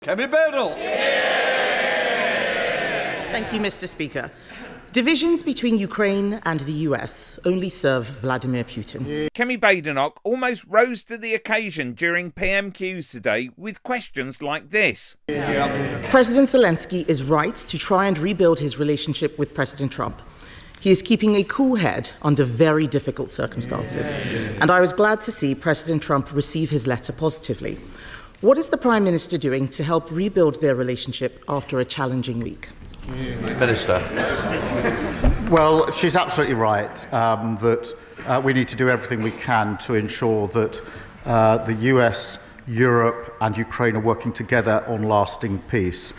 Kemi. Thank you, Mr. Speaker. Divisions between Ukraine and the US only serve Vladimir Putin. Kemi Badenoch almost rose to the occasion during PMQs today with questions like this. President Zelensky is right to try and rebuild his relationship with President Trump. He is keeping a cool head under very difficult circumstances. And I was glad to see President Trump receive his letter positively. What is the Prime Minister doing to help rebuild their relationship after a challenging week? Minister. Well, she's absolutely right that we need to do everything we can to ensure that the US, Europe and Ukraine are working together on lasting peace.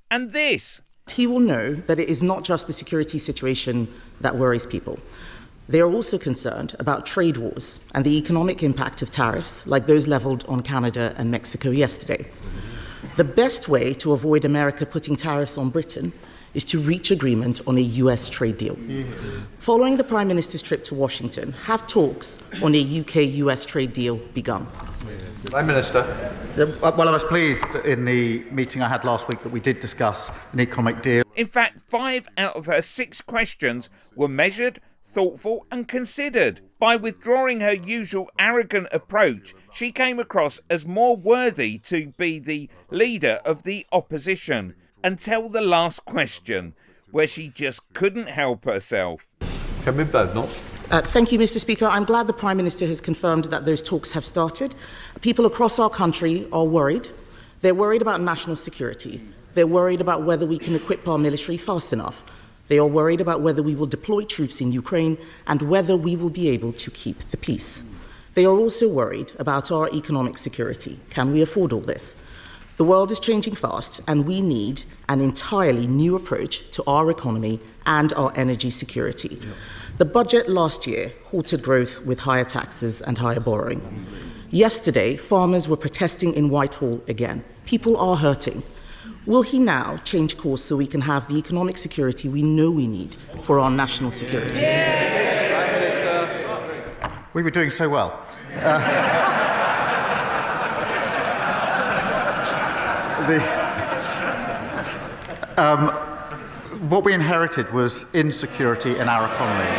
And this. He will know that it is not just the security situation that worries people. They are also concerned about trade wars and the economic impact of tariffs like those levelled on Canada and Mexico yesterday. The best way to avoid America putting tariffs on Britain is to reach agreement on a US trade deal. Following the Prime Minister's trip to Washington, have talks on a UK-US trade deal begun? Prime Minister. Well, I was pleased in the meeting I had last week that we did discuss an economic deal. In fact, 5 out of her 6 questions were measured, thoughtful and considered. By withdrawing her usual arrogant approach, she came across as more worthy to be the leader of the opposition. Until the last question, where she just couldn't help herself. Kemi Badenoch. Thank you, Mr. Speaker. I'm glad the Prime Minister has confirmed that those talks have started. People across our country are worried. They're worried about national security. They're worried about whether we can equip our military fast enough. They are worried about whether we will deploy troops in Ukraine and whether we will be able to keep the peace. They are also worried about our economic security. Can we afford all this? The world is changing fast, and we need an entirely new approach to our economy and our energy security. The budget last year halted growth with higher taxes and higher borrowing. Yesterday, farmers were protesting in Whitehall again. People are hurting. Will he now change course so we can have the economic security we know we need for our national security? Prime Minister. We were doing so well. What we inherited was insecurity in our economy.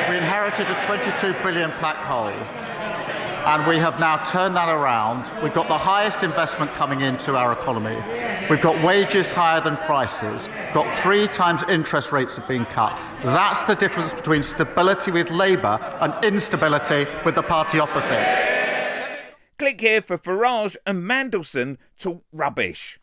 We inherited a 22 billion black hole, and we have now turned that around. We've got the highest investment coming into our economy. We've got wages higher than prices. Got 3 times interest rates have been cut. That's the difference between stability with Labour and instability with the party opposite. Click here for Farage and Mandelson talk rubbish.